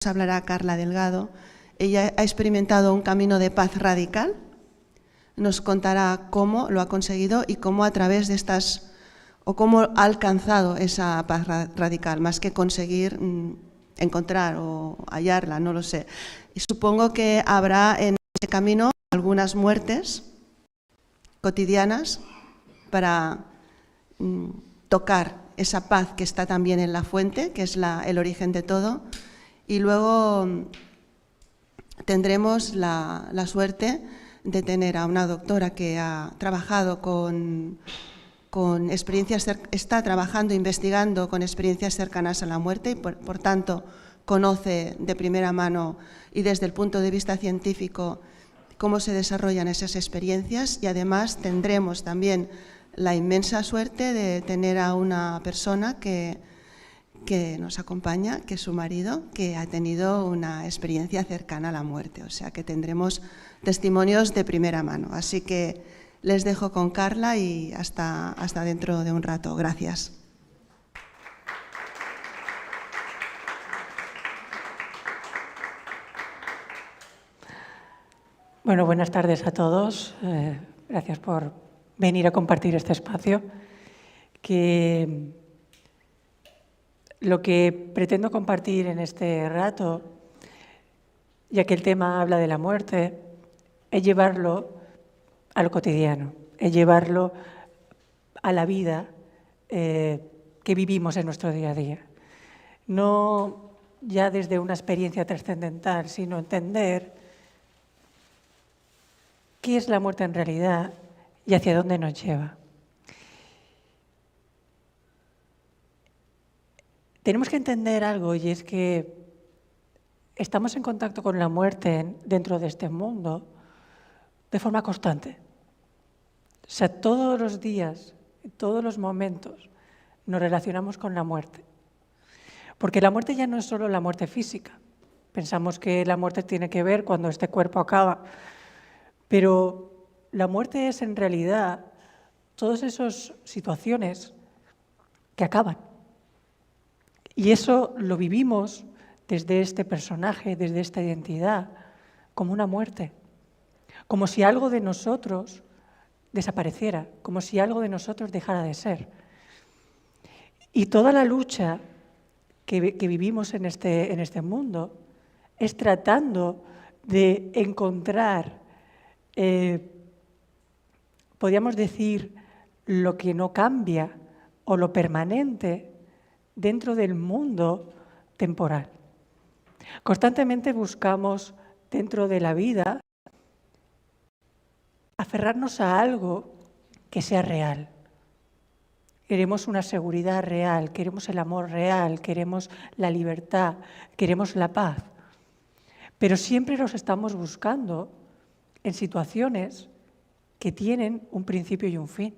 hablará Carla Delgado. Ella ha experimentado un camino de paz radical. Nos contará cómo lo ha conseguido y cómo a través de estas, o cómo ha alcanzado esa paz radical, más que conseguir encontrar o hallarla, no lo sé. Y supongo que habrá en ese camino algunas muertes cotidianas para tocar esa paz que está también en la fuente, que es el origen de todo. Y luego tendremos la suerte de tener a una doctora que ha trabajado con experiencias, está trabajando, investigando con experiencias cercanas a la muerte y por tanto conoce de primera mano y desde el punto de vista científico cómo se desarrollan esas experiencias, y además tendremos también la inmensa suerte de tener a una persona que nos acompaña, que es su marido, que ha tenido una experiencia cercana a la muerte. O sea que tendremos testimonios de primera mano. Así que les dejo con Carla y hasta dentro de un rato. Gracias. Bueno, buenas tardes a todos. Gracias por venir a compartir este espacio. Lo que pretendo compartir en este rato, ya que el tema habla de la muerte, es llevarlo a lo cotidiano, es llevarlo a la vida que vivimos en nuestro día a día. No ya desde una experiencia trascendental, sino entender qué es la muerte en realidad y hacia dónde nos lleva. Tenemos que entender algo, y es que estamos en contacto con la muerte dentro de este mundo de forma constante. O sea, todos los días, en todos los momentos, nos relacionamos con la muerte. Porque la muerte ya no es solo la muerte física. Pensamos que la muerte tiene que ver cuando este cuerpo acaba. Pero la muerte es en realidad todas esas situaciones que acaban. Y eso lo vivimos desde este personaje, desde esta identidad, como una muerte. Como si algo de nosotros desapareciera, como si algo de nosotros dejara de ser. Y toda la lucha que vivimos en este mundo es tratando de encontrar, podríamos decir, lo que no cambia o lo permanente dentro del mundo temporal. Constantemente buscamos dentro de la vida aferrarnos a algo que sea real. Queremos una seguridad real, queremos el amor real, queremos la libertad, queremos la paz. Pero siempre los estamos buscando en situaciones que tienen un principio y un fin.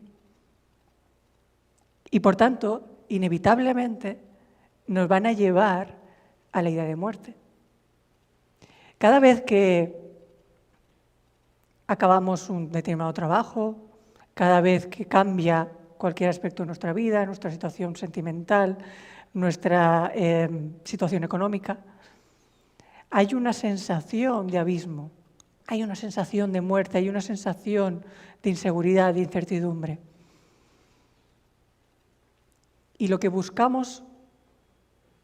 Y por tanto, inevitablemente, nos van a llevar a la idea de muerte. Cada vez que acabamos un determinado trabajo, cada vez que cambia cualquier aspecto de nuestra vida, nuestra situación sentimental, nuestra situación económica, hay una sensación de abismo, hay una sensación de muerte, hay una sensación de inseguridad, de incertidumbre. Y lo que buscamos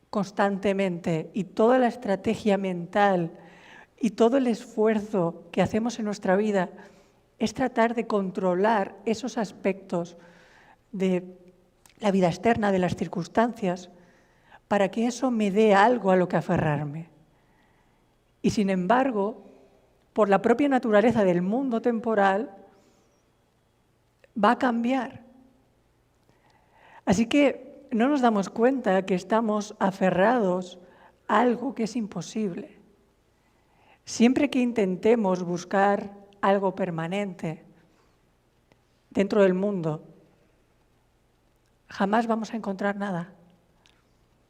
constantemente, y toda la estrategia mental y todo el esfuerzo que hacemos en nuestra vida, es tratar de controlar esos aspectos de la vida externa, de las circunstancias, para que eso me dé algo a lo que aferrarme. Y sin embargo, por la propia naturaleza del mundo temporal, va a cambiar. Así que no nos damos cuenta que estamos aferrados a algo que es imposible. Siempre que intentemos buscar algo permanente dentro del mundo, jamás vamos a encontrar nada.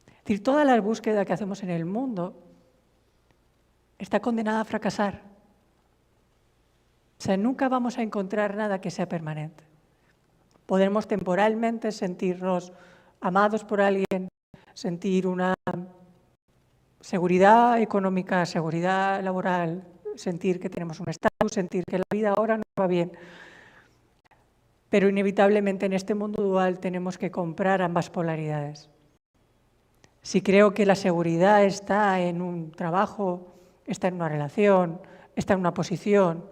Es decir, toda la búsqueda que hacemos en el mundo está condenada a fracasar. O sea, nunca vamos a encontrar nada que sea permanente. Podemos temporalmente sentirnos amados por alguien, sentir una seguridad económica, seguridad laboral, sentir que tenemos un estatus, sentir que la vida ahora nos va bien. Pero inevitablemente en este mundo dual tenemos que comprar ambas polaridades. Si creo que la seguridad está en un trabajo, está en una relación, está en una posición,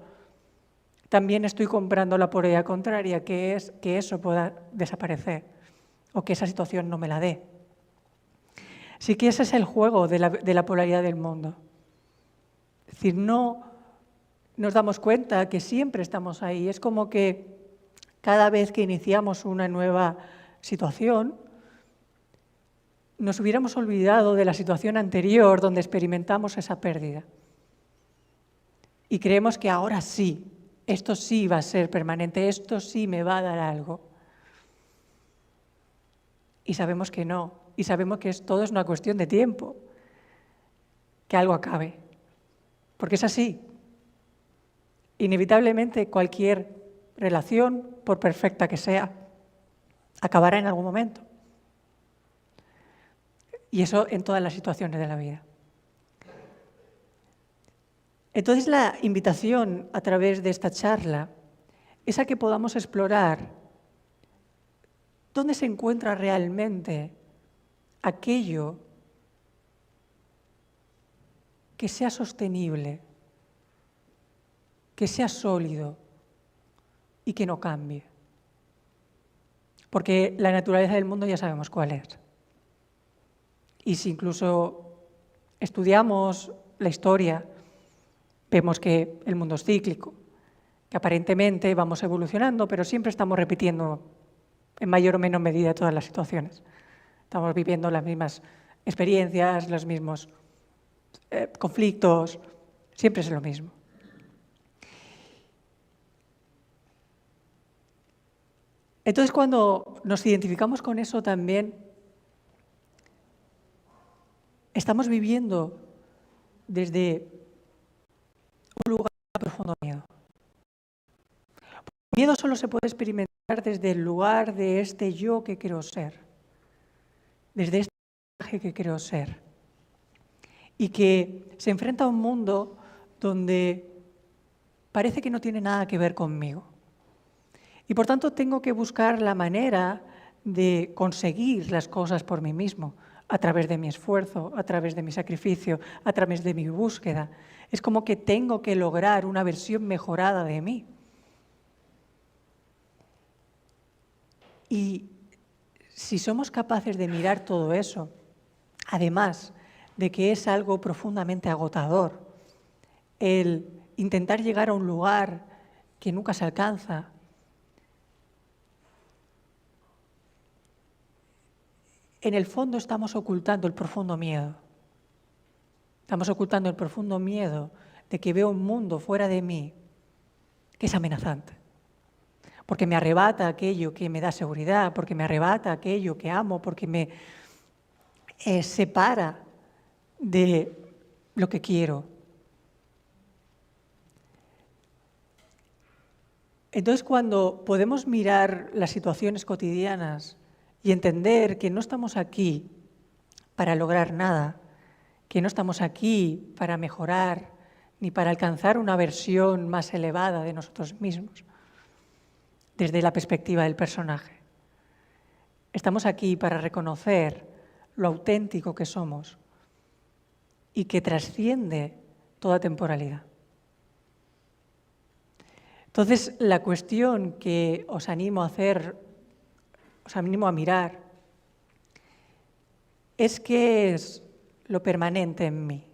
también estoy comprando la polaridad contraria, que es que eso pueda desaparecer o que esa situación no me la dé. Sí que ese es el juego de la polaridad del mundo. Es decir, no nos damos cuenta que siempre estamos ahí. Es como que cada vez que iniciamos una nueva situación, nos hubiéramos olvidado de la situación anterior donde experimentamos esa pérdida. Y creemos que ahora sí, esto sí va a ser permanente, esto sí me va a dar algo. Y sabemos que no, y sabemos que todo es una cuestión de tiempo, que algo acabe. Porque es así. Inevitablemente cualquier relación, por perfecta que sea, acabará en algún momento. Y eso en todas las situaciones de la vida. Entonces la invitación a través de esta charla es a que podamos explorar dónde se encuentra realmente aquello que sea sostenible, que sea sólido y que no cambie. Porque la naturaleza del mundo ya sabemos cuál es. Y si incluso estudiamos la historia, vemos que el mundo es cíclico, que aparentemente vamos evolucionando, pero siempre estamos repitiendo en mayor o menor medida todas las situaciones. Estamos viviendo las mismas experiencias, los mismos conflictos, siempre es lo mismo. Entonces, cuando nos identificamos con eso también, estamos viviendo desde un lugar de profundo miedo. El miedo solo se puede experimentar desde el lugar de este yo que quiero ser, desde este personaje que quiero ser, y que se enfrenta a un mundo donde parece que no tiene nada que ver conmigo. Y por tanto tengo que buscar la manera de conseguir las cosas por mí mismo, a través de mi esfuerzo, a través de mi sacrificio, a través de mi búsqueda. Es como que tengo que lograr una versión mejorada de mí. Y si somos capaces de mirar todo eso, además de que es algo profundamente agotador, el intentar llegar a un lugar que nunca se alcanza, en el fondo estamos ocultando el profundo miedo. Estamos ocultando el profundo miedo de que veo un mundo fuera de mí que es amenazante. Porque me arrebata aquello que me da seguridad, porque me arrebata aquello que amo, porque me separa de lo que quiero. Entonces, cuando podemos mirar las situaciones cotidianas y entender que no estamos aquí para lograr nada, que no estamos aquí para mejorar ni para alcanzar una versión más elevada de nosotros mismos, desde la perspectiva del personaje. Estamos aquí para reconocer lo auténtico que somos y que trasciende toda temporalidad. Entonces, la cuestión que os animo a hacer, os animo a mirar, es qué es lo permanente en mí.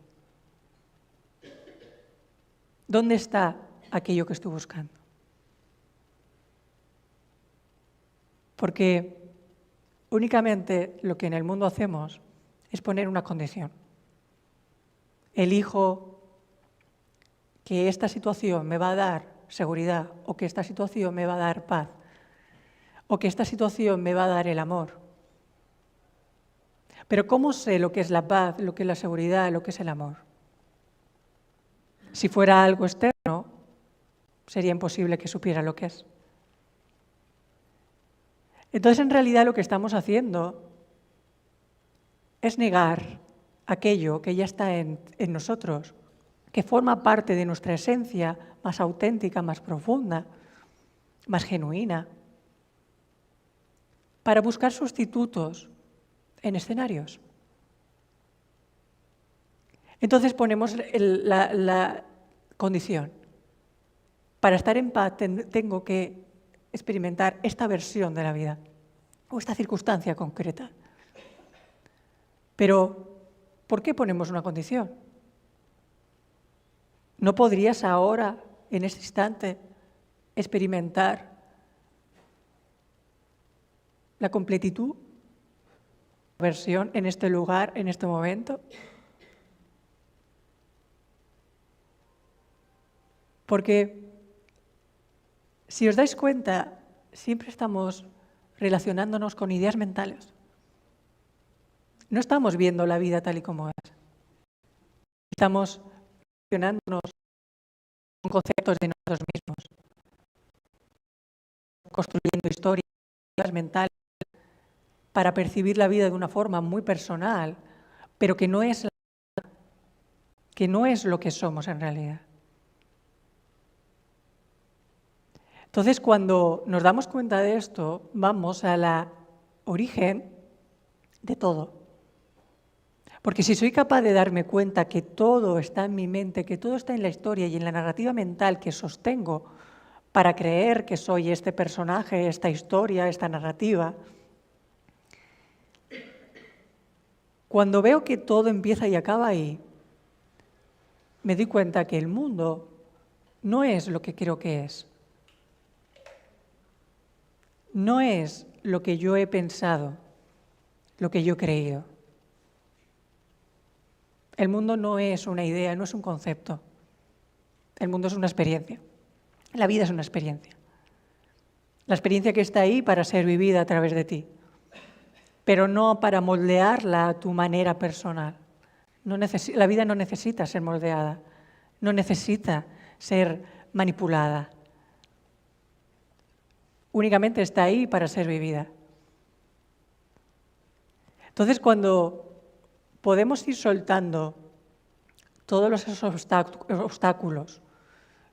¿Dónde está aquello que estoy buscando? Porque únicamente lo que en el mundo hacemos es poner una condición. Elijo que esta situación me va a dar seguridad, o que esta situación me va a dar paz, o que esta situación me va a dar el amor. Pero ¿cómo sé lo que es la paz, lo que es la seguridad, lo que es el amor? Si fuera algo externo, sería imposible que supiera lo que es. Entonces, en realidad, lo que estamos haciendo es negar aquello que ya está en nosotros, que forma parte de nuestra esencia más auténtica, más profunda, más genuina, para buscar sustitutos en escenarios. Entonces ponemos la condición. Para estar en paz tengo que experimentar esta versión de la vida o esta circunstancia concreta. Pero, ¿por qué ponemos una condición? ¿No podrías ahora, en este instante, experimentar la completitud, la versión en este lugar, en este momento? Porque, si os dais cuenta, siempre estamos relacionándonos con ideas mentales. No estamos viendo la vida tal y como es. Estamos relacionándonos con conceptos de nosotros mismos, construyendo historias mentales para percibir la vida de una forma muy personal, pero que no es lo que somos en realidad. Entonces, cuando nos damos cuenta de esto, vamos a la origen de todo. Porque si soy capaz de darme cuenta que todo está en mi mente, que todo está en la historia y en la narrativa mental que sostengo para creer que soy este personaje, esta historia, esta narrativa, cuando veo que todo empieza y acaba ahí, me doy cuenta que el mundo no es lo que creo que es. No es lo que yo he pensado, lo que yo he creído. El mundo no es una idea, no es un concepto. El mundo es una experiencia. La vida es una experiencia. La experiencia que está ahí para ser vivida a través de ti, pero no para moldearla a tu manera personal. La vida no necesita ser moldeada, no necesita ser manipulada. Únicamente está ahí para ser vivida. Entonces, cuando podemos ir soltando todos esos obstáculos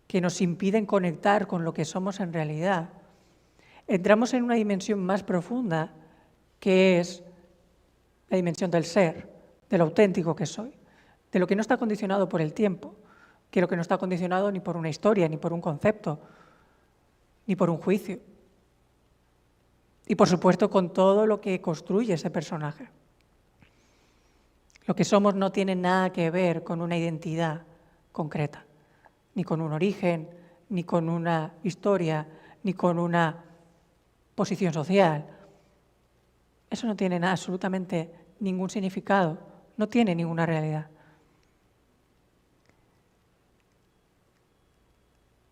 que nos impiden conectar con lo que somos en realidad, entramos en una dimensión más profunda, que es la dimensión del ser, de lo auténtico que soy, de lo que no está condicionado por el tiempo, que lo que no está condicionado ni por una historia, ni por un concepto, ni por un juicio. Y, por supuesto, con todo lo que construye ese personaje. Lo que somos no tiene nada que ver con una identidad concreta, ni con un origen, ni con una historia, ni con una posición social. Eso no tiene absolutamente ningún significado, no tiene ninguna realidad.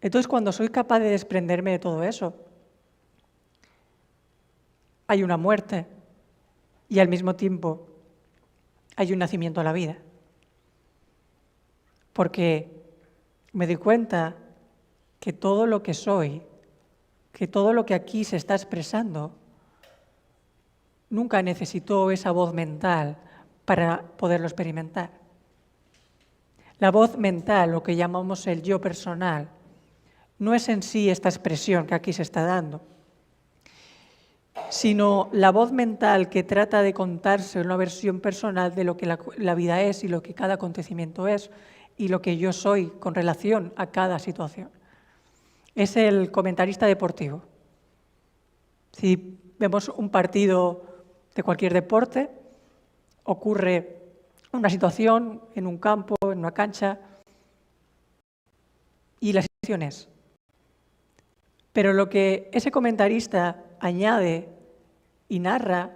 Entonces, cuando soy capaz de desprenderme de todo eso, hay una muerte y al mismo tiempo hay un nacimiento a la vida. Porque me doy cuenta que todo lo que soy, que todo lo que aquí se está expresando, nunca necesitó esa voz mental para poderlo experimentar. La voz mental, lo que llamamos el yo personal, no es en sí esta expresión que aquí se está dando, sino la voz mental que trata de contarse una versión personal de lo que la vida es y lo que cada acontecimiento es y lo que yo soy con relación a cada situación. Es el comentarista deportivo. Si vemos un partido de cualquier deporte, ocurre una situación en un campo, en una cancha, y la situación es. Pero lo que ese comentarista añade y narra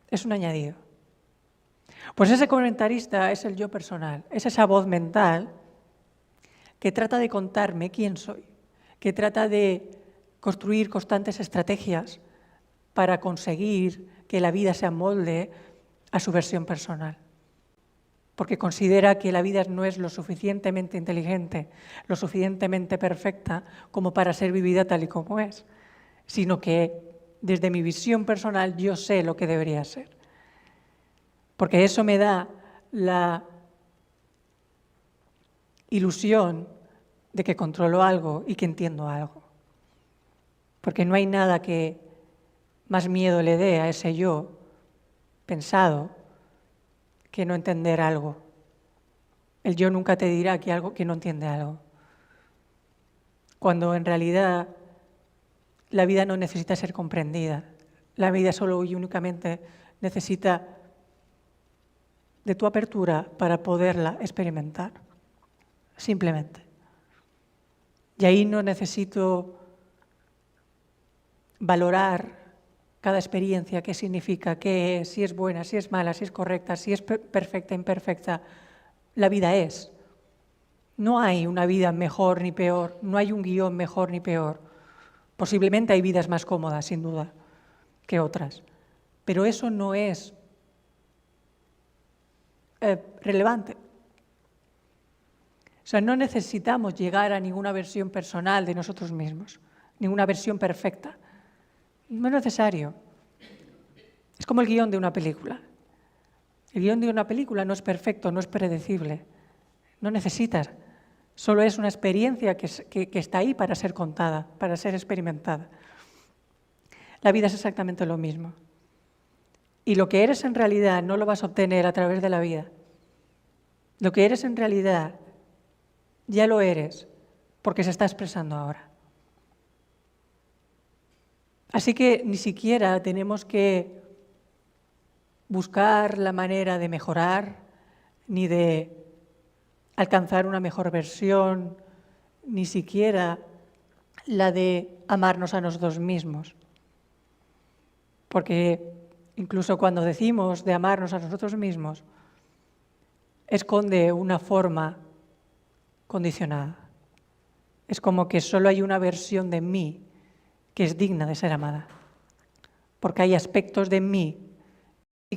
es un añadido. Pues ese comentarista es el yo personal, es esa voz mental que trata de contarme quién soy, que trata de construir constantes estrategias para conseguir que la vida se amolde a su versión personal. Porque considera que la vida no es lo suficientemente inteligente, lo suficientemente perfecta como para ser vivida tal y como es, sino que desde mi visión personal yo sé lo que debería ser. Porque eso me da la ilusión de que controlo algo y que entiendo algo. Porque no hay nada que más miedo le dé a ese yo pensado que no entender algo. El yo nunca te dirá que no entiende algo. Cuando en realidad la vida no necesita ser comprendida. La vida solo y únicamente necesita de tu apertura para poderla experimentar. Simplemente. Y ahí no necesito valorar cada experiencia, qué significa, qué es, si es buena, si es mala, si es correcta, si es perfecta, imperfecta. La vida es. No hay una vida mejor ni peor, no hay un guión mejor ni peor. Posiblemente hay vidas más cómodas, sin duda, que otras. Pero eso no es relevante. O sea, no necesitamos llegar a ninguna versión personal de nosotros mismos, ninguna versión perfecta. No es necesario. Es como el guión de una película. El guión de una película no es perfecto, no es predecible. No necesitas. Solo es una experiencia que está ahí para ser contada, para ser experimentada. La vida es exactamente lo mismo. Y lo que eres en realidad no lo vas a obtener a través de la vida. Lo que eres en realidad ya lo eres porque se está expresando ahora. Así que ni siquiera tenemos que buscar la manera de mejorar, ni de alcanzar una mejor versión, ni siquiera la de amarnos a nosotros mismos. Porque incluso cuando decimos de amarnos a nosotros mismos, esconde una forma condicionada. Es como que solo hay una versión de mí que es digna de ser amada. Porque hay aspectos de mí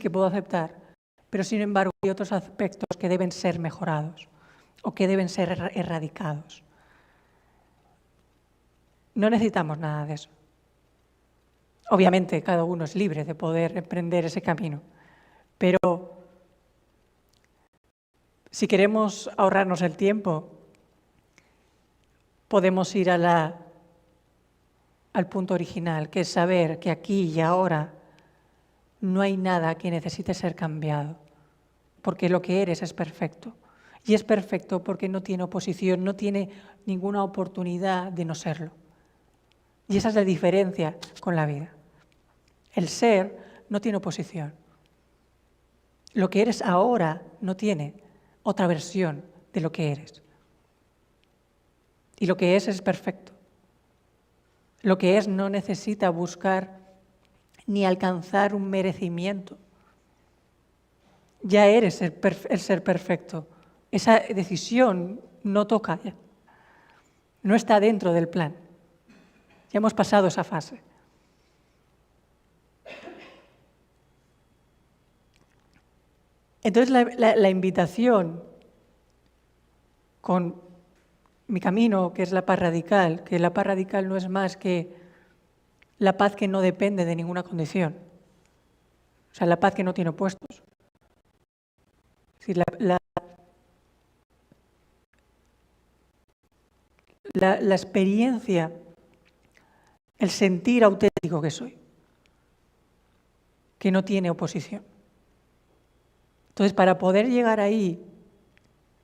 que puedo aceptar, pero sin embargo hay otros aspectos que deben ser mejorados o que deben ser erradicados. No necesitamos nada de eso. Obviamente cada uno es libre de poder emprender ese camino, pero si queremos ahorrarnos el tiempo, podemos ir al punto original, que es saber que aquí y ahora no hay nada que necesite ser cambiado, porque lo que eres es perfecto. Y es perfecto porque no tiene oposición, no tiene ninguna oportunidad de no serlo. Y esa es la diferencia con la vida. El ser no tiene oposición. Lo que eres ahora no tiene otra versión de lo que eres. Y lo que es perfecto. Lo que es no necesita buscar ni alcanzar un merecimiento. Ya eres el ser perfecto. Esa decisión no toca ya. No está dentro del plan. Ya hemos pasado esa fase. Entonces la invitación con mi camino, que es la paz radical, que la paz radical no es más que la paz que no depende de ninguna condición. O sea, la paz que no tiene opuestos. Es decir, la experiencia, el sentir auténtico que soy, que no tiene oposición. Entonces, para poder llegar ahí,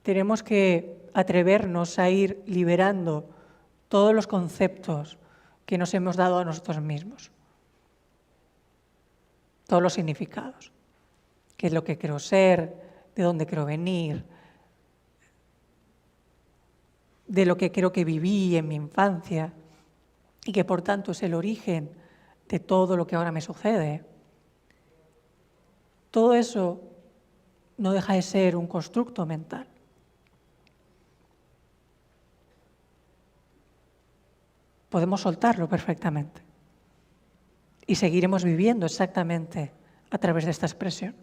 tenemos que atrevernos a ir liberando todos los conceptos que nos hemos dado a nosotros mismos. Todos los significados. ¿Qué es lo que quiero ser? ¿De dónde quiero venir? De lo que creo que viví en mi infancia y que por tanto es el origen de todo lo que ahora me sucede. Todo eso no deja de ser un constructo mental. Podemos soltarlo perfectamente y seguiremos viviendo exactamente a través de esta expresión.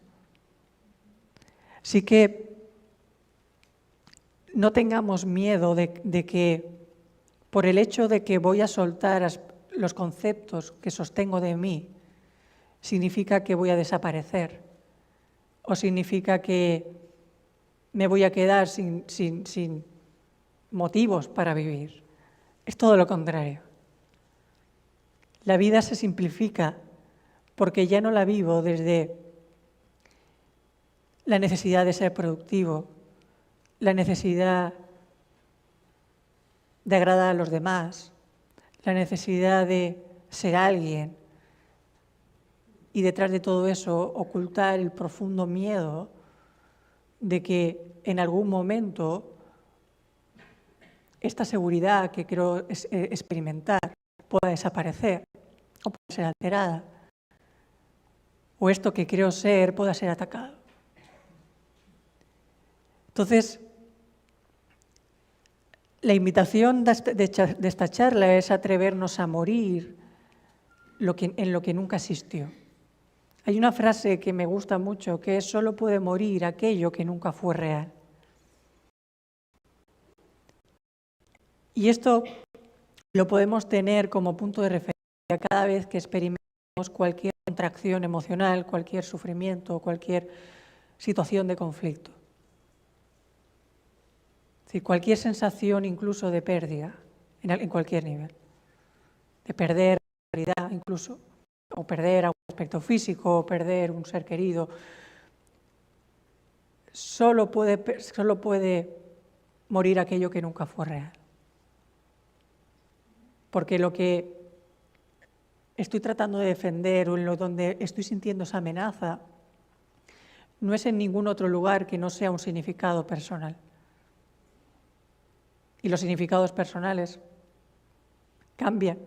Así que no tengamos miedo de que por el hecho de que voy a soltar los conceptos que sostengo de mí, significa que voy a desaparecer o significa que me voy a quedar sin motivos para vivir. Es todo lo contrario. La vida se simplifica porque ya no la vivo desde la necesidad de ser productivo, la necesidad de agradar a los demás, la necesidad de ser alguien y detrás de todo eso ocultar el profundo miedo de que en algún momento esta seguridad que creo experimentar pueda desaparecer o pueda ser alterada, o esto que creo ser pueda ser atacado. Entonces, la invitación de esta charla es atrevernos a morir en lo que nunca existió. Hay una frase que me gusta mucho, que es: solo puede morir aquello que nunca fue real. Y esto lo podemos tener como punto de referencia cada vez que experimentemos cualquier contracción emocional, cualquier sufrimiento, cualquier situación de conflicto. Es decir, cualquier sensación incluso de pérdida, en cualquier nivel. De perder realidad incluso, o perder algún aspecto físico, o perder un ser querido. Solo puede morir aquello que nunca fue real. Porque lo que estoy tratando de defender o en lo donde estoy sintiendo esa amenaza no es en ningún otro lugar que no sea un significado personal. Y los significados personales cambian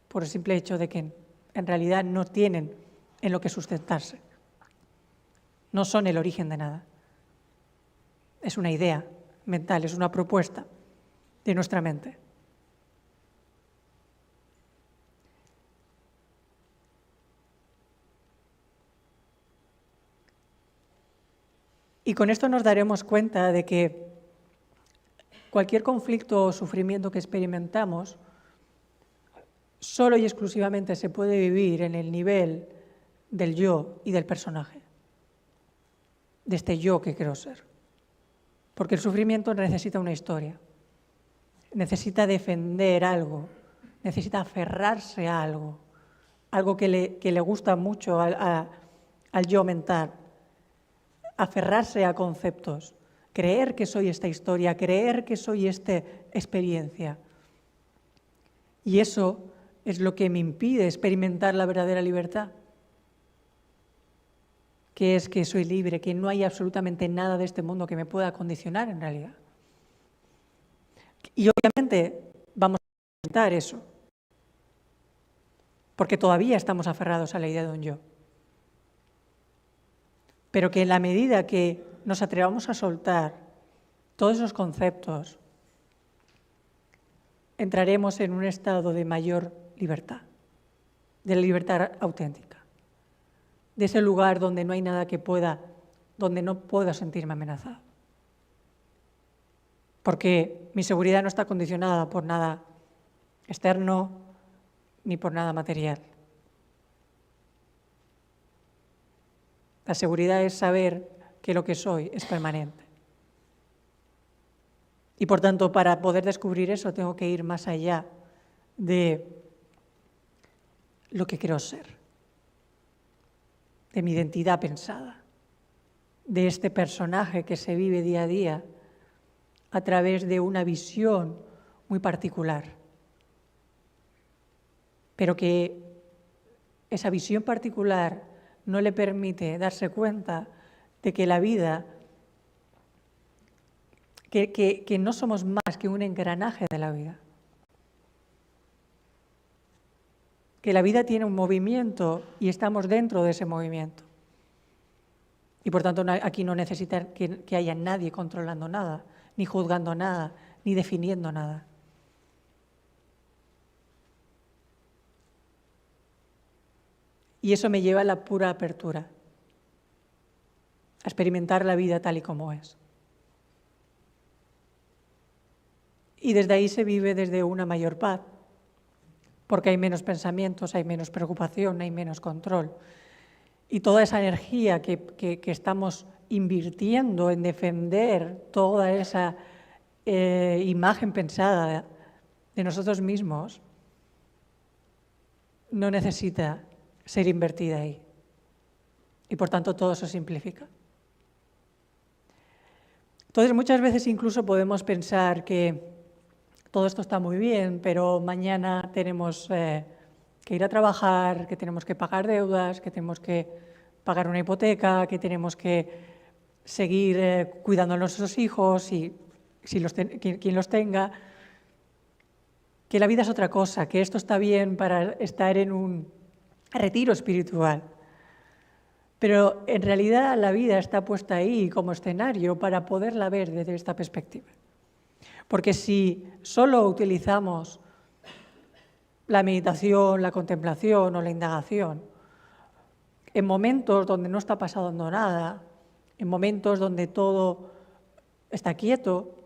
por el simple hecho de que en realidad no tienen en lo que sustentarse. No son el origen de nada. Es una idea mental, es una propuesta de nuestra mente. Y con esto nos daremos cuenta de que cualquier conflicto o sufrimiento que experimentamos solo y exclusivamente se puede vivir en el nivel del yo y del personaje, de este yo que quiero ser. Porque el sufrimiento necesita una historia, necesita defender algo, necesita aferrarse a algo, algo que le gusta mucho al yo mental. Aferrarse a conceptos, creer que soy esta historia, creer que soy esta experiencia. Y eso es lo que me impide experimentar la verdadera libertad, que es que soy libre, que no hay absolutamente nada de este mundo que me pueda condicionar en realidad. Y obviamente vamos a experimentar eso, porque todavía estamos aferrados a la idea de un yo. Pero que en la medida que nos atrevamos a soltar todos esos conceptos, entraremos en un estado de mayor libertad, de la libertad auténtica, de ese lugar donde no hay nada donde no pueda sentirme amenazado. Porque mi seguridad no está condicionada por nada externo ni por nada material. La seguridad es saber que lo que soy es permanente. Y por tanto, para poder descubrir eso, tengo que ir más allá de lo que quiero ser, de mi identidad pensada, de este personaje que se vive día a día a través de una visión muy particular. Pero que esa visión particular no le permite darse cuenta de que la vida, que no somos más que un engranaje de la vida. Que la vida tiene un movimiento y estamos dentro de ese movimiento. Y por tanto aquí no necesita que haya nadie controlando nada, ni juzgando nada, ni definiendo nada. Y eso me lleva a la pura apertura, a experimentar la vida tal y como es. Y desde ahí se vive desde una mayor paz, porque hay menos pensamientos, hay menos preocupación, hay menos control. Y toda esa energía que estamos invirtiendo en defender toda esa imagen pensada de nosotros mismos, no necesita ser invertida ahí. Y por tanto todo se simplifica. Entonces muchas veces incluso podemos pensar que todo esto está muy bien, pero mañana tenemos que ir a trabajar, que tenemos que pagar deudas, que tenemos que pagar una hipoteca, que tenemos que seguir cuidando a nuestros hijos y quien los tenga, que la vida es otra cosa, que esto está bien para estar en un retiro espiritual. Pero en realidad la vida está puesta ahí como escenario para poderla ver desde esta perspectiva. Porque si solo utilizamos la meditación, la contemplación o la indagación en momentos donde no está pasando nada, en momentos donde todo está quieto,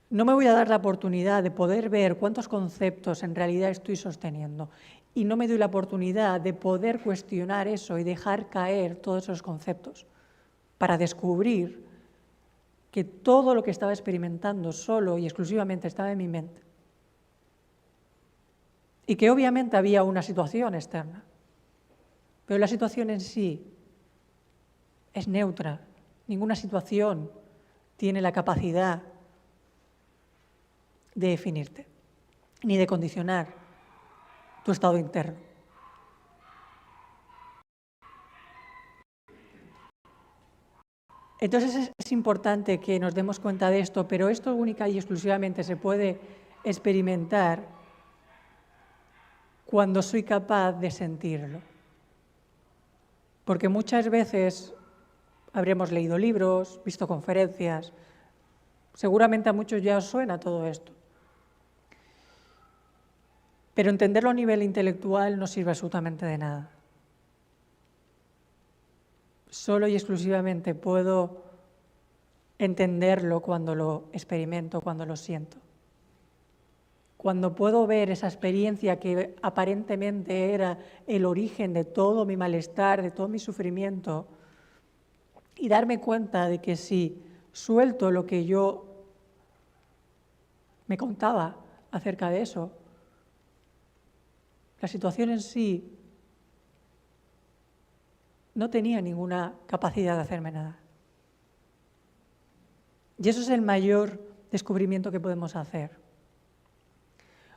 no me voy a dar la oportunidad de poder ver cuántos conceptos en realidad estoy sosteniendo y no me doy la oportunidad de poder cuestionar eso y dejar caer todos esos conceptos para descubrir que todo lo que estaba experimentando solo y exclusivamente estaba en mi mente y que obviamente había una situación externa, pero la situación en sí es neutra. Ninguna situación tiene la capacidad de definirte, ni de condicionar tu estado interno. Entonces es importante que nos demos cuenta de esto, pero esto única y exclusivamente se puede experimentar cuando soy capaz de sentirlo. Porque muchas veces habremos leído libros, visto conferencias, seguramente a muchos ya os suena todo esto. Pero entenderlo a nivel intelectual no sirve absolutamente de nada. Solo y exclusivamente puedo entenderlo cuando lo experimento, cuando lo siento. Cuando puedo ver esa experiencia que aparentemente era el origen de todo mi malestar, de todo mi sufrimiento, y darme cuenta de que si suelto lo que yo me contaba acerca de eso, la situación en sí no tenía ninguna capacidad de hacerme nada. Y eso es el mayor descubrimiento que podemos hacer.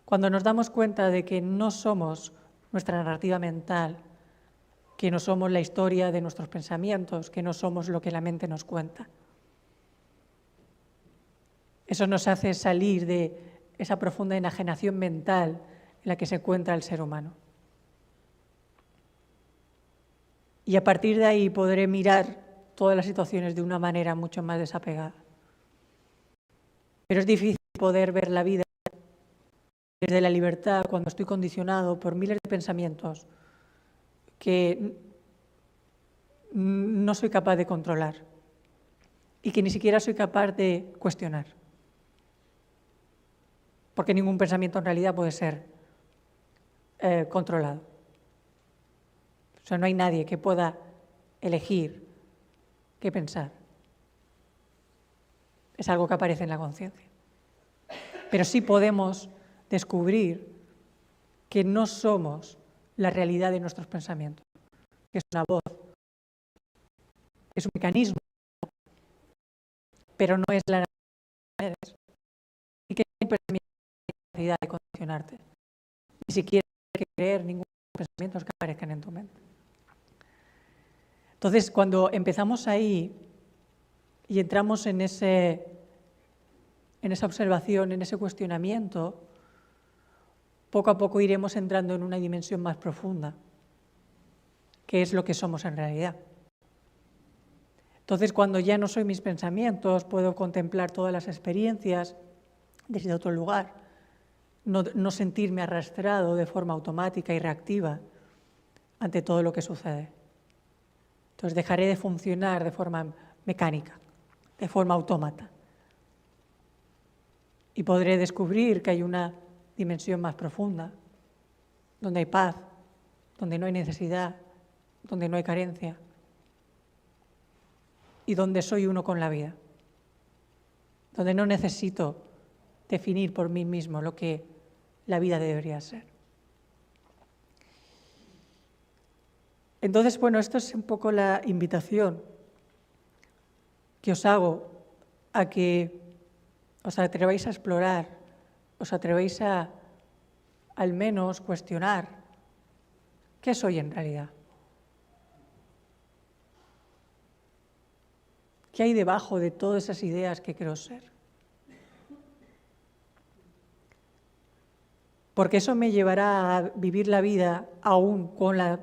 Cuando nos damos cuenta de que no somos nuestra narrativa mental, que no somos la historia de nuestros pensamientos, que no somos lo que la mente nos cuenta. Eso nos hace salir de esa profunda enajenación mental en la que se encuentra el ser humano. Y a partir de ahí podré mirar todas las situaciones de una manera mucho más desapegada. Pero es difícil poder ver la vida desde la libertad cuando estoy condicionado por miles de pensamientos que no soy capaz de controlar y que ni siquiera soy capaz de cuestionar. Porque ningún pensamiento en realidad puede ser controlado. O sea, no hay nadie que pueda elegir qué pensar. Es algo que aparece en la conciencia. Pero sí podemos descubrir que no somos la realidad de nuestros pensamientos, que es una voz, es un mecanismo, pero no es la naturaleza. Y que no hay pensamiento que tenga la capacidad de condicionarte. Ni siquiera hay que creer ningún pensamiento que aparezcan en tu mente. Entonces, cuando empezamos ahí y entramos en esa observación, en ese cuestionamiento, poco a poco iremos entrando en una dimensión más profunda, que es lo que somos en realidad. Entonces, cuando ya no soy mis pensamientos, puedo contemplar todas las experiencias desde otro lugar, no sentirme arrastrado de forma automática y reactiva ante todo lo que sucede. Entonces, dejaré de funcionar de forma mecánica, de forma autómata. Y podré descubrir que hay una dimensión más profunda, donde hay paz, donde no hay necesidad, donde no hay carencia. y donde soy uno con la vida, donde no necesito definir por mí mismo lo que la vida debería ser. Entonces, bueno, esto es un poco la invitación que os hago a que os atreváis a explorar, os atreváis a al menos cuestionar qué soy en realidad. ¿Qué hay debajo de todas esas ideas que creo ser? Porque eso me llevará a vivir la vida aún con la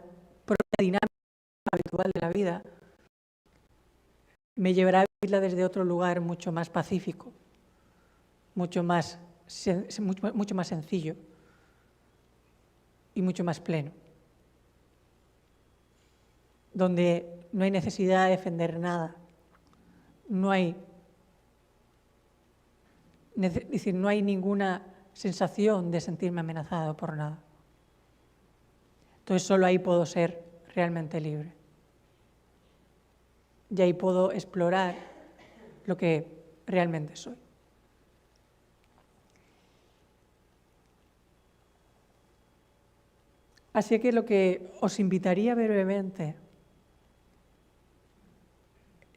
propia dinámica habitual de la vida. Me llevará a vivirla desde otro lugar mucho más pacífico, mucho más sencillo y mucho más pleno, donde no hay necesidad de defender nada, no hay ninguna sensación de sentirme amenazado por nada. Entonces solo ahí puedo ser realmente libre. Y ahí puedo explorar lo que realmente soy. Así que lo que os invitaría brevemente,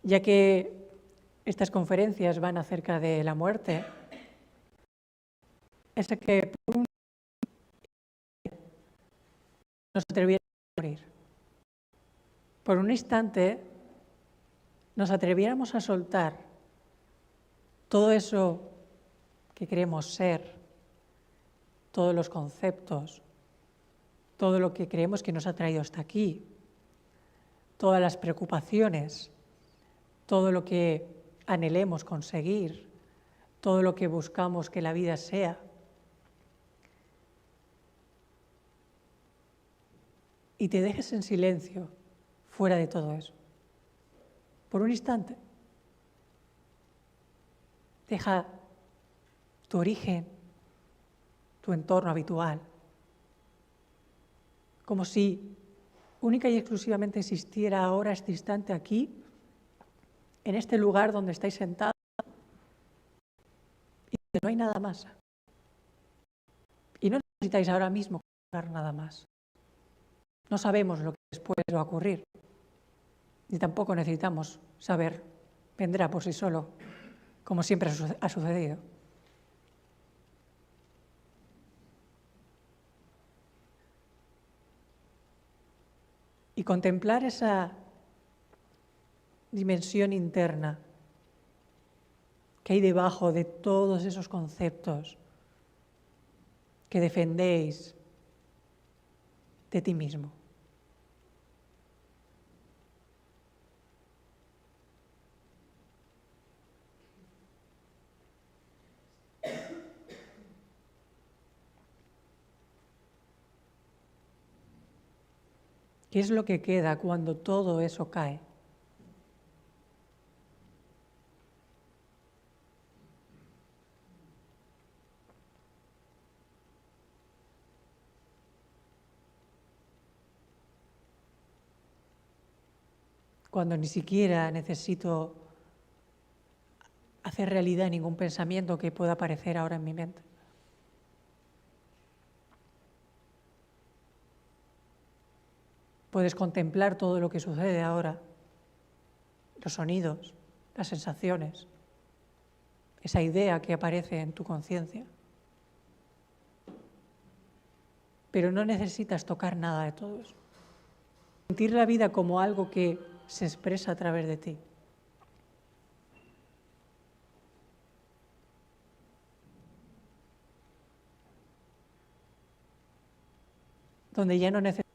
ya que estas conferencias van acerca de la muerte, es que por un nos atreviéramos a morir. Por un instante nos atreviéramos a soltar todo eso que queremos ser, todos los conceptos, todo lo que creemos que nos ha traído hasta aquí, todas las preocupaciones, todo lo que anhelemos conseguir, todo lo que buscamos que la vida sea. Y te dejes en silencio fuera de todo eso. Por un instante. Deja tu origen, tu entorno habitual, como si única y exclusivamente existiera ahora este instante aquí, en este lugar donde estáis sentados, y que no hay nada más. Y no necesitáis ahora mismo buscar nada más. No sabemos lo que después va a ocurrir, ni tampoco necesitamos saber, vendrá por sí solo, como siempre ha sucedido. Y contemplar esa dimensión interna que hay debajo de todos esos conceptos que defendéis de ti mismo. ¿Qué es lo que queda cuando todo eso cae? Cuando ni siquiera necesito hacer realidad ningún pensamiento que pueda aparecer ahora en mi mente. Puedes contemplar todo lo que sucede ahora, los sonidos, las sensaciones, esa idea que aparece en tu conciencia. Pero no necesitas tocar nada de todo eso. Sentir la vida como algo que se expresa a través de ti. Donde ya no necesitas.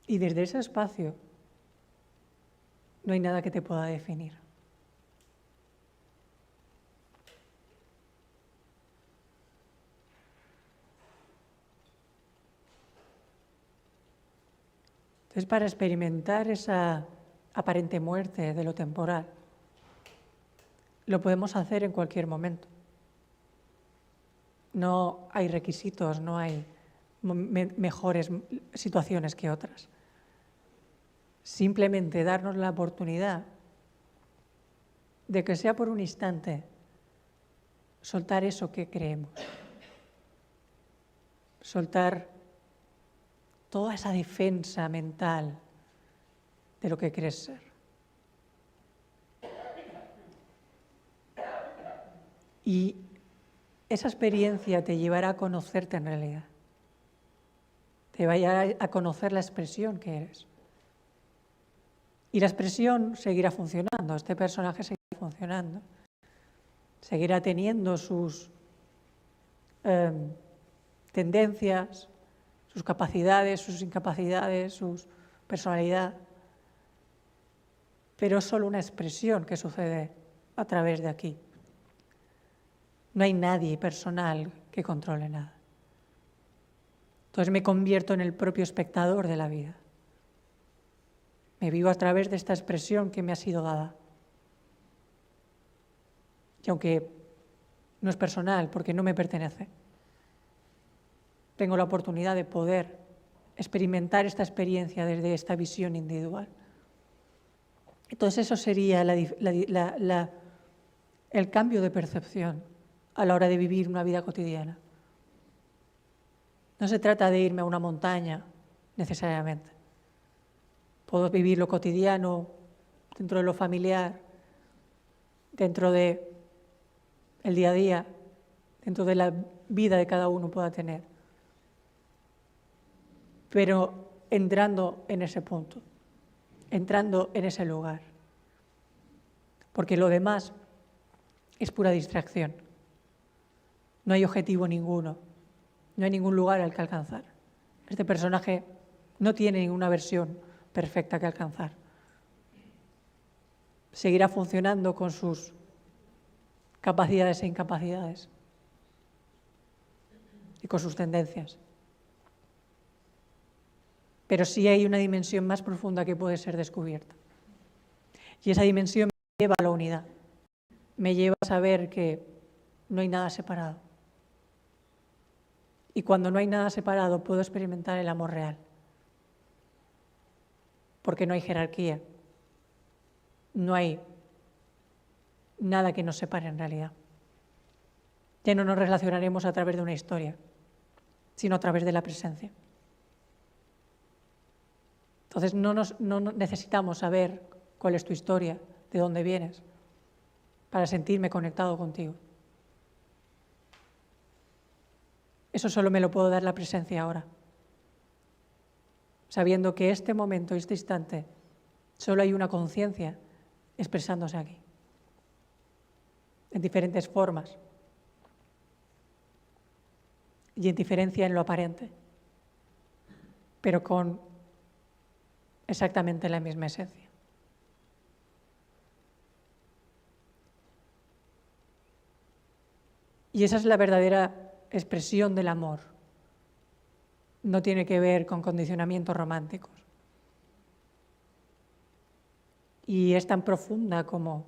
Y desde ese espacio no hay nada que te pueda definir. Entonces, para experimentar esa aparente muerte de lo temporal, lo podemos hacer en cualquier momento. No hay requisitos, no hay mejores situaciones que otras. Simplemente darnos la oportunidad de que sea por un instante soltar eso que creemos, soltar toda esa defensa mental de lo que crees ser. Y esa experiencia te llevará a conocerte en realidad. Te vaya a conocer la expresión que eres. Y la expresión seguirá funcionando, este personaje seguirá funcionando. Seguirá teniendo sus tendencias, sus capacidades, sus incapacidades, su personalidad. Pero es solo una expresión que sucede a través de aquí. No hay nadie personal que controle nada. Entonces me convierto en el propio espectador de la vida. Me vivo a través de esta expresión que me ha sido dada. Y aunque no es personal, porque no me pertenece, tengo la oportunidad de poder experimentar esta experiencia desde esta visión individual. Entonces eso sería el cambio de percepción a la hora de vivir una vida cotidiana. No se trata de irme a una montaña necesariamente. Puedo vivir lo cotidiano dentro de lo familiar, dentro del día a día, dentro de la vida de cada uno pueda tener. Pero entrando en ese punto, entrando en ese lugar. Porque lo demás es pura distracción. No hay objetivo ninguno, no hay ningún lugar al que alcanzar. Este personaje no tiene ninguna versión perfecta que alcanzar. Seguirá funcionando con sus capacidades e incapacidades y con sus tendencias. Pero sí hay una dimensión más profunda que puede ser descubierta. Y esa dimensión me lleva a la unidad. Me lleva a saber que no hay nada separado. Y cuando no hay nada separado, puedo experimentar el amor real. Porque no hay jerarquía. No hay nada que nos separe en realidad. Ya no nos relacionaremos a través de una historia, sino a través de la presencia. Entonces no necesitamos saber cuál es tu historia, de dónde vienes, para sentirme conectado contigo. Eso solo me lo puedo dar la presencia ahora, sabiendo que este momento, este instante, solo hay una conciencia expresándose aquí, en diferentes formas y en diferencia en lo aparente, pero con exactamente la misma esencia. Y esa es la verdadera expresión del amor. No tiene que ver con condicionamientos románticos. Y es tan profunda como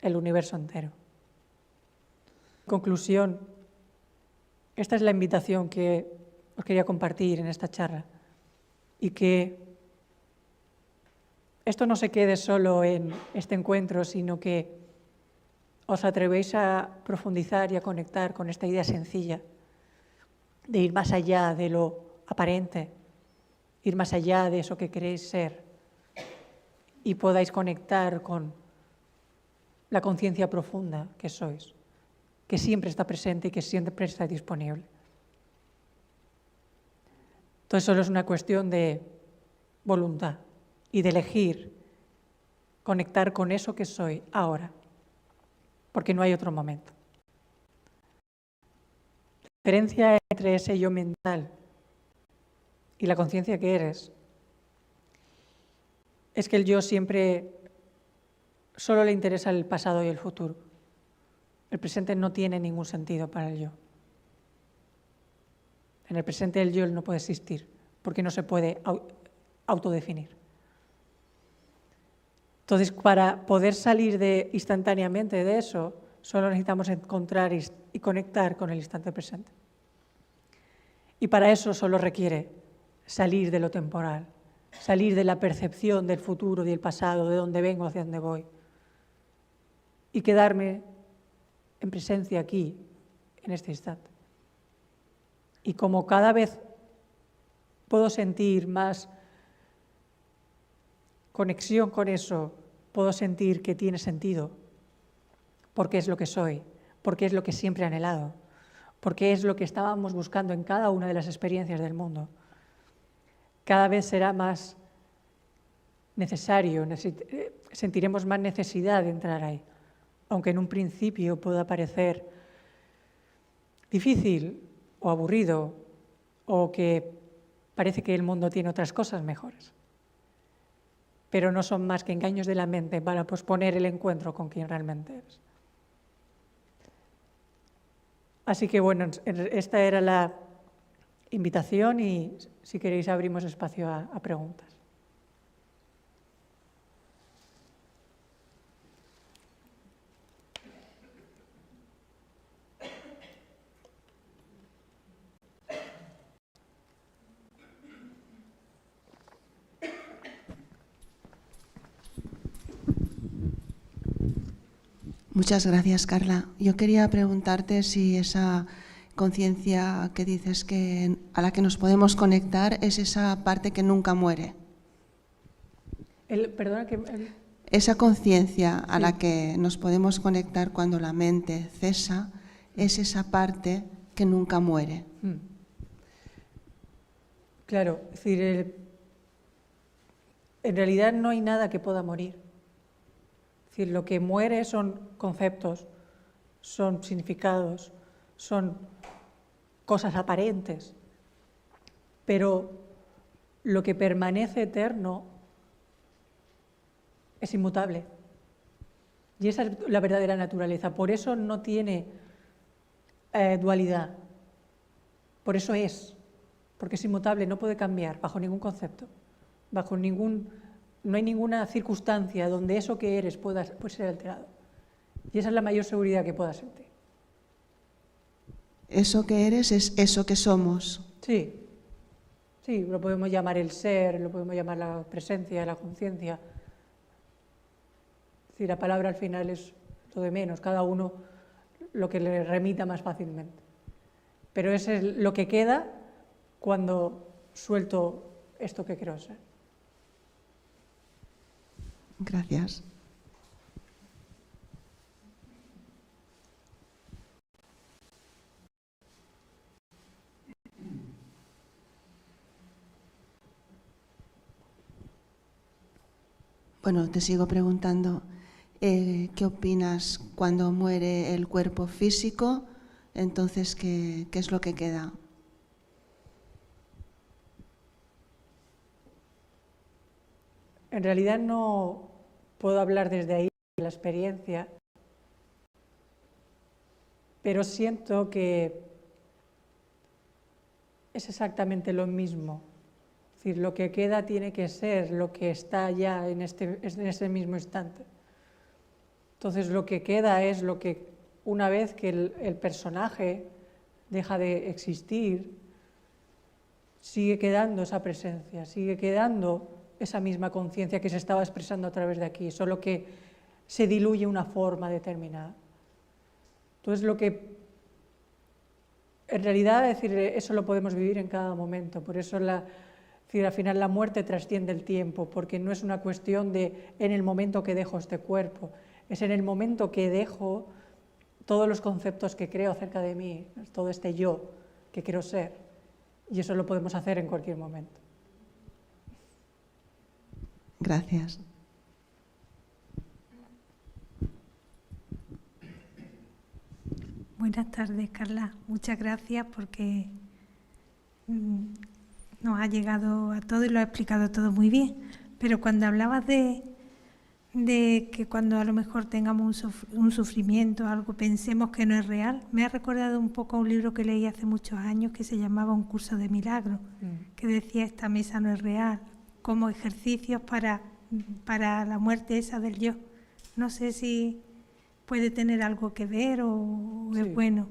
el universo entero. En conclusión, esta es la invitación que os quería compartir en esta charla. Y que esto no se quede solo en este encuentro, sino que os atrevéis a profundizar y a conectar con esta idea sencilla de ir más allá de lo aparente, ir más allá de eso que queréis ser y podáis conectar con la conciencia profunda que sois, que siempre está presente y que siempre está disponible. Entonces solo es una cuestión de voluntad y de elegir conectar con eso que soy ahora, porque no hay otro momento. La diferencia entre ese yo mental y la conciencia que eres es que el yo siempre solo le interesa el pasado y el futuro. El presente no tiene ningún sentido para el yo. En el presente el yo no puede existir porque no se puede autodefinir. Entonces, para poder salir instantáneamente de eso, solo necesitamos encontrar y conectar con el instante presente. Y para eso solo requiere salir de lo temporal, salir de la percepción del futuro, del pasado, de dónde vengo, hacia dónde voy, y quedarme en presencia aquí, en este instante. Y como cada vez puedo sentir más conexión con eso, puedo sentir que tiene sentido, porque es lo que soy, porque es lo que siempre he anhelado, porque es lo que estábamos buscando en cada una de las experiencias del mundo. Cada vez será más necesario, sentiremos más necesidad de entrar ahí, aunque en un principio pueda parecer difícil o aburrido o que parece que el mundo tiene otras cosas mejores. Pero no son más que engaños de la mente para posponer el encuentro con quien realmente eres. Así que bueno, esta era la invitación y si queréis abrimos espacio a preguntas. Muchas gracias, Carla. Yo quería preguntarte si esa conciencia que dices que a la que nos podemos conectar es esa parte que nunca muere. Esa conciencia a la que nos podemos conectar cuando la mente cesa es esa parte que nunca muere. Claro, es decir, en realidad no hay nada que pueda morir. Es decir, lo que muere son conceptos, son significados, son cosas aparentes, pero lo que permanece eterno es inmutable. Y esa es la verdadera naturaleza. Por eso no tiene dualidad. Por eso es. Porque es inmutable, no puede cambiar bajo ningún concepto. No hay ninguna circunstancia donde eso que eres pueda ser alterado. Y esa es la mayor seguridad que puedas sentir. Eso que eres es eso que somos. Sí. Sí, lo podemos llamar el ser, lo podemos llamar la presencia, la conciencia. Es decir, la palabra al final es lo de menos, cada uno lo que le remita más fácilmente. Pero eso es lo que queda cuando suelto esto que quiero ser. Gracias. Bueno, te sigo preguntando, ¿qué opinas cuando muere el cuerpo físico? Entonces, ¿qué es lo que queda? En realidad no puedo hablar desde ahí de la experiencia, pero siento que es exactamente lo mismo. Es decir, lo que queda tiene que ser lo que está ya en ese mismo instante. Entonces lo que queda es lo que una vez que el personaje deja de existir, sigue quedando esa presencia, sigue quedando esa misma conciencia que se estaba expresando a través de aquí, solo que se diluye una forma determinada. Entonces lo que en realidad, es decir, eso lo podemos vivir en cada momento, por eso al final la muerte trasciende el tiempo, porque no es una cuestión de en el momento que dejo este cuerpo, es en el momento que dejo todos los conceptos que creo acerca de mí, todo este yo que quiero ser, y eso lo podemos hacer en cualquier momento. Gracias. Buenas tardes, Carla. Muchas gracias porque nos ha llegado a todo y lo ha explicado todo muy bien. Pero cuando hablabas de que cuando a lo mejor tengamos un sufrimiento, algo, pensemos que no es real, me ha recordado un poco a un libro que leí hace muchos años que se llamaba Un curso de milagros, que decía esta mesa no es real, como ejercicios para la muerte esa del yo. No sé si puede tener algo que ver o Sí. es bueno.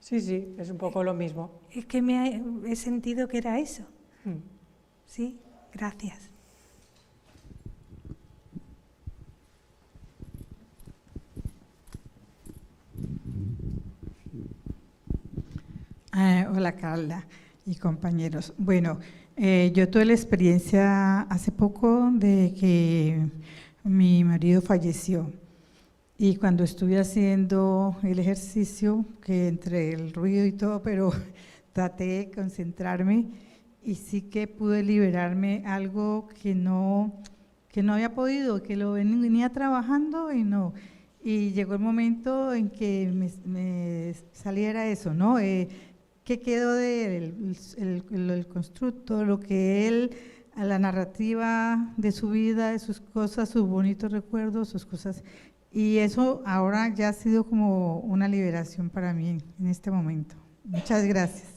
Sí, sí, es un poco lo mismo. Es que he sentido que era eso. Sí, gracias. Hola Carla y compañeros. Bueno, yo tuve la experiencia hace poco de que mi marido falleció y cuando estuve haciendo el ejercicio, que entre el ruido y todo, pero traté de concentrarme y sí que pude liberarme algo que no había podido, que lo venía trabajando y no. Y llegó el momento en que me saliera eso, ¿no? ¿Qué quedó del constructo, lo que él, a la narrativa de su vida, de sus cosas, sus bonitos recuerdos, sus cosas? Y eso ahora ya ha sido como una liberación para mí en este momento. Muchas gracias.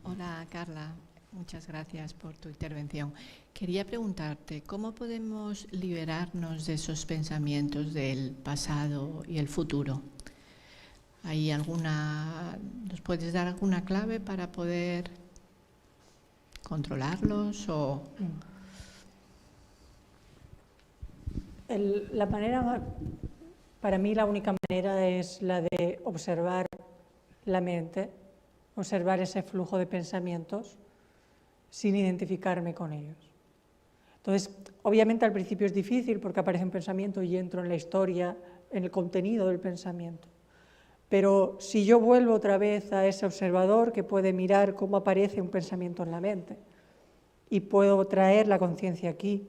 Hola Carla, muchas gracias por tu intervención. Quería preguntarte, ¿cómo podemos liberarnos de esos pensamientos del pasado y el futuro? ¿Nos puedes dar alguna clave para poder controlarlos? Para mí la única manera es la de observar la mente, observar ese flujo de pensamientos sin identificarme con ellos. Entonces, obviamente al principio es difícil porque aparece un pensamiento y entro en la historia, en el contenido del pensamiento. Pero si yo vuelvo otra vez a ese observador que puede mirar cómo aparece un pensamiento en la mente y puedo traer la conciencia aquí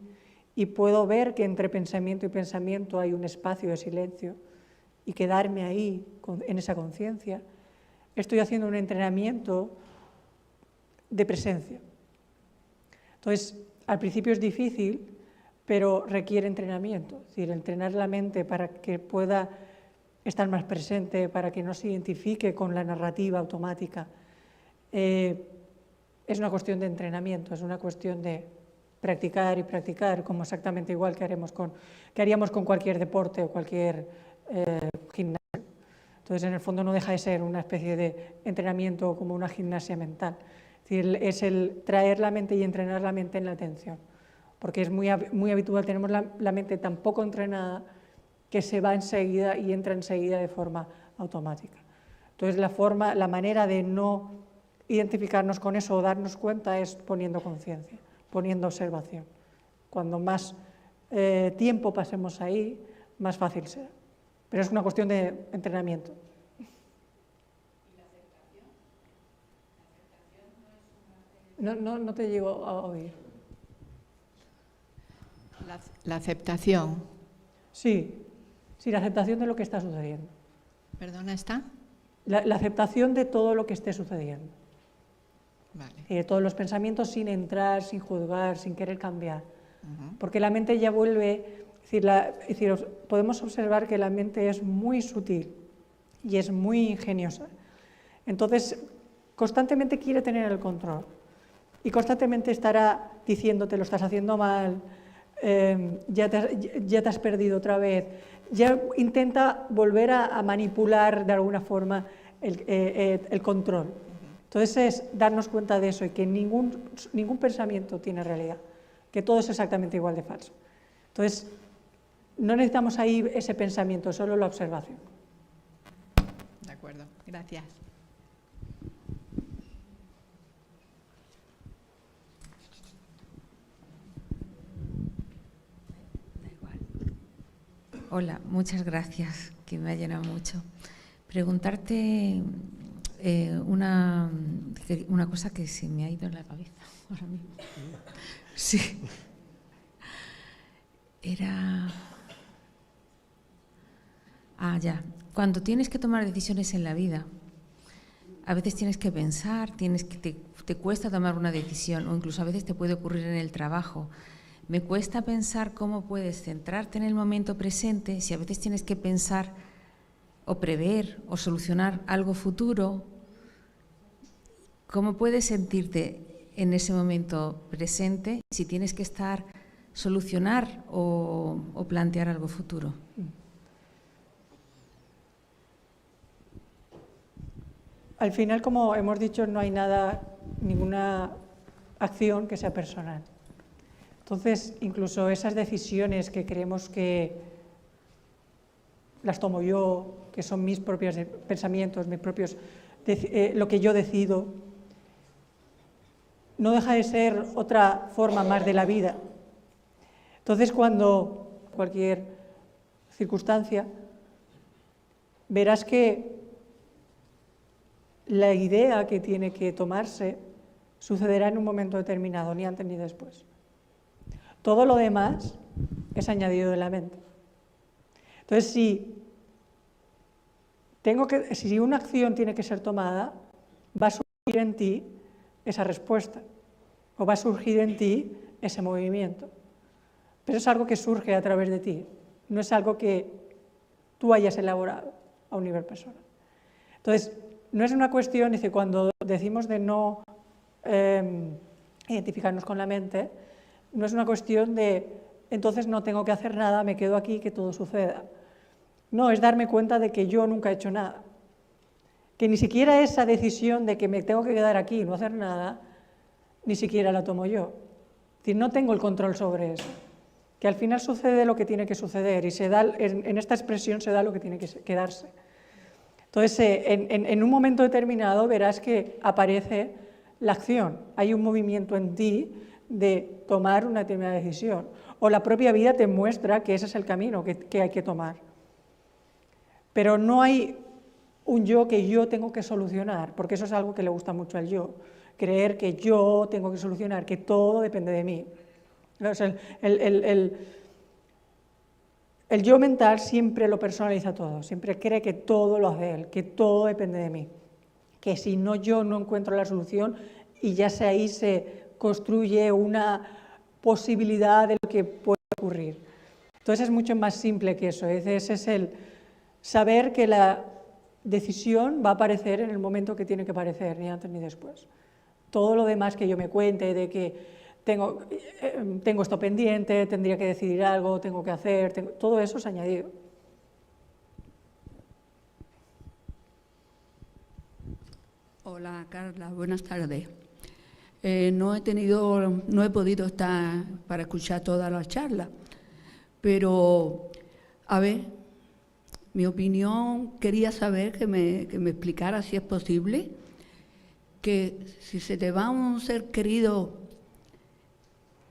y puedo ver que entre pensamiento y pensamiento hay un espacio de silencio y quedarme ahí en esa conciencia, estoy haciendo un entrenamiento de presencia. Entonces, al principio es difícil, pero requiere entrenamiento. Es decir, entrenar la mente para que pueda estar más presente, para que no se identifique con la narrativa automática. Es una cuestión de entrenamiento, es una cuestión de practicar y practicar, como exactamente igual que haríamos con cualquier deporte o cualquier gimnasio. Entonces, en el fondo no deja de ser una especie de entrenamiento como una gimnasia mental. Es decir, es el traer la mente y entrenar la mente en la atención. Porque es muy habitual, tenemos la mente tan poco entrenada que se va enseguida y entra enseguida de forma automática. Entonces, la manera de no identificarnos con eso o darnos cuenta es poniendo conciencia, poniendo observación. Cuando más tiempo pasemos ahí, más fácil será. Pero es una cuestión de entrenamiento. ¿Y la aceptación? No te llego a oír. La aceptación. Sí, la aceptación de lo que está sucediendo. ¿Perdona, está? La aceptación de todo lo que esté sucediendo. Vale. De todos los pensamientos sin entrar, sin juzgar, sin querer cambiar. Porque la mente ya vuelve... Es decir, podemos observar que la mente es muy sutil y es muy ingeniosa. Entonces, constantemente quiere tener el control y constantemente estará diciéndote, lo estás haciendo mal, ya te has perdido otra vez, ya intenta volver a manipular de alguna forma el control. Entonces, es darnos cuenta de eso y que ningún pensamiento tiene realidad, que todo es exactamente igual de falso. Entonces, no necesitamos ahí ese pensamiento, solo la observación. De acuerdo, gracias. Da igual. Hola, muchas gracias, que me ha llenado mucho. Preguntarte una cosa que se me ha ido en la cabeza ahora mismo. Sí. Era... Ah, ya. Cuando tienes que tomar decisiones en la vida, a veces tienes que pensar, te cuesta tomar una decisión, o incluso a veces te puede ocurrir en el trabajo. Me cuesta pensar cómo puedes centrarte en el momento presente si a veces tienes que pensar o prever o solucionar algo futuro. ¿Cómo puedes sentirte en ese momento presente si tienes que solucionar o plantear algo futuro? Al final, como hemos dicho, no hay ninguna acción que sea personal. Entonces, incluso esas decisiones que creemos que las tomo yo, que son mis propios pensamientos, lo que yo decido, no deja de ser otra forma más de la vida. Entonces, cuando cualquier circunstancia, verás que la idea que tiene que tomarse sucederá en un momento determinado, ni antes ni después. Todo lo demás es añadido de la mente. Entonces, si una acción tiene que ser tomada, va a surgir en ti esa respuesta, o va a surgir en ti ese movimiento. Pero es algo que surge a través de ti, no es algo que tú hayas elaborado a un nivel personal. Entonces, no es una cuestión, dice, cuando decimos de no identificarnos con la mente, no es una cuestión de, entonces no tengo que hacer nada, me quedo aquí, que todo suceda. No, es darme cuenta de que yo nunca he hecho nada. Que ni siquiera esa decisión de que me tengo que quedar aquí y no hacer nada, ni siquiera la tomo yo. Es decir, no tengo el control sobre eso. Que al final sucede lo que tiene que suceder y en esta expresión se da lo que tiene que quedarse. Entonces, en un momento determinado verás que aparece la acción. Hay un movimiento en ti de tomar una determinada decisión. O la propia vida te muestra que ese es el camino que hay que tomar. Pero no hay un yo que yo tengo que solucionar, porque eso es algo que le gusta mucho al yo. Creer que yo tengo que solucionar, que todo depende de mí. O sea, el yo mental siempre lo personaliza todo, siempre cree que todo lo hace él, que todo depende de mí, que si no yo no encuentro la solución y ya ahí se construye una posibilidad de lo que puede ocurrir. Entonces es mucho más simple que eso, ese es el saber que la decisión va a aparecer en el momento que tiene que aparecer, ni antes ni después. Todo lo demás que yo me cuente de que tengo esto pendiente, tendría que decidir algo, tengo que hacer, todo eso es añadido. Hola Carla, buenas tardes. No he podido estar para escuchar toda la charla, pero a ver, mi opinión, quería saber que me explicara si es posible que si se te va un ser querido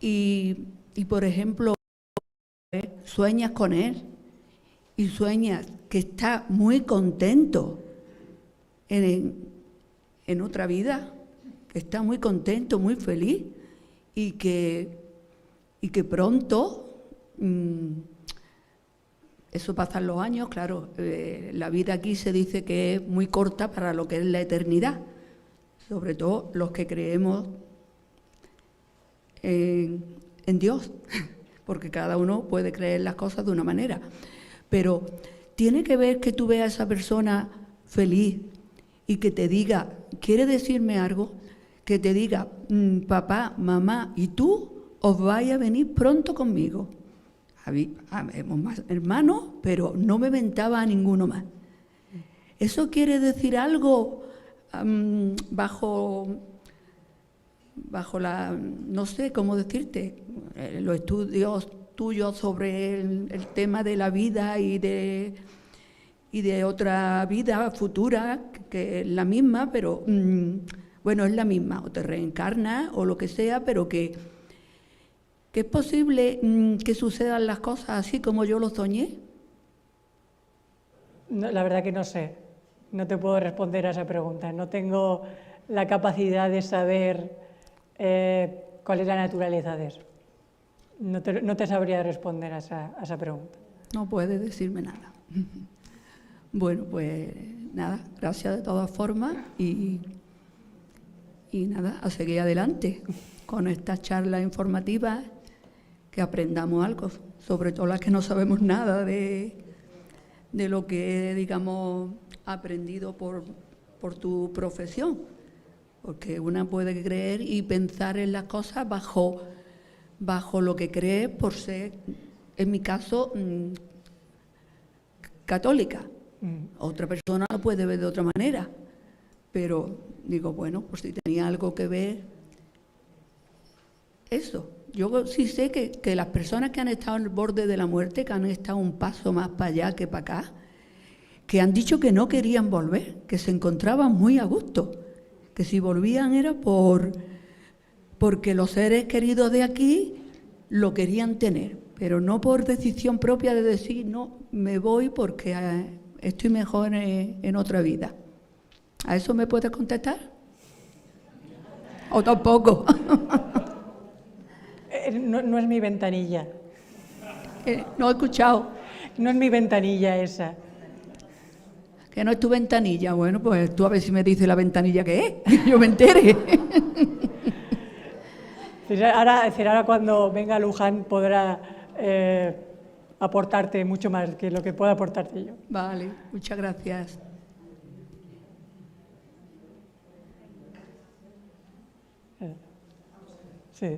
y por ejemplo, sueñas con él y sueñas que está muy contento en otra vida, que está muy contento, muy feliz y que pronto, eso pasan los años, claro, la vida aquí se dice que es muy corta para lo que es la eternidad, sobre todo los que creemos en Dios, porque cada uno puede creer las cosas de una manera, pero tiene que ver que tú veas a esa persona feliz y que te diga, ¿quiere decirme algo? Que te diga, papá, mamá, y tú os vais a venir pronto conmigo. Habemos más hermanos, pero no me ventaba a ninguno más. ¿Eso quiere decir algo bajo la, no sé cómo decirte, los estudios tuyos sobre el tema de la vida y de otra vida futura, que es la misma, pero bueno, es la misma, o te reencarnas o lo que sea, pero que es posible que sucedan las cosas así como yo lo soñé. No, la verdad que no sé, no te puedo responder a esa pregunta, no tengo la capacidad de saber cuál es la naturaleza de eso. No te sabría responder a esa pregunta. No puedes decirme nada. Bueno, pues nada, gracias de todas formas y nada, a seguir adelante con estas charlas informativas, que aprendamos algo, sobre todo las que no sabemos nada de lo que, digamos, aprendido por tu profesión, porque una puede creer y pensar en las cosas bajo lo que cree por ser, en mi caso, católica. Otra persona lo puede ver de otra manera, pero digo, bueno, pues si tenía algo que ver eso. Yo sí sé que las personas que han estado en el borde de la muerte, que han estado un paso más para allá que para acá, que han dicho que no querían volver, que se encontraban muy a gusto, que si volvían era porque los seres queridos de aquí lo querían tener, pero no por decisión propia de decir, no, me voy porque estoy mejor en otra vida. ¿A eso me puedes contestar? ¿O tampoco? No es mi ventanilla. No he escuchado. No es mi ventanilla esa. Que no es tu ventanilla. Bueno, pues tú a ver si me dices la ventanilla que es, que yo me entere. Ahora cuando venga Luján podrá aportarte mucho más que lo que pueda aportarte yo. Vale, muchas gracias. Sí.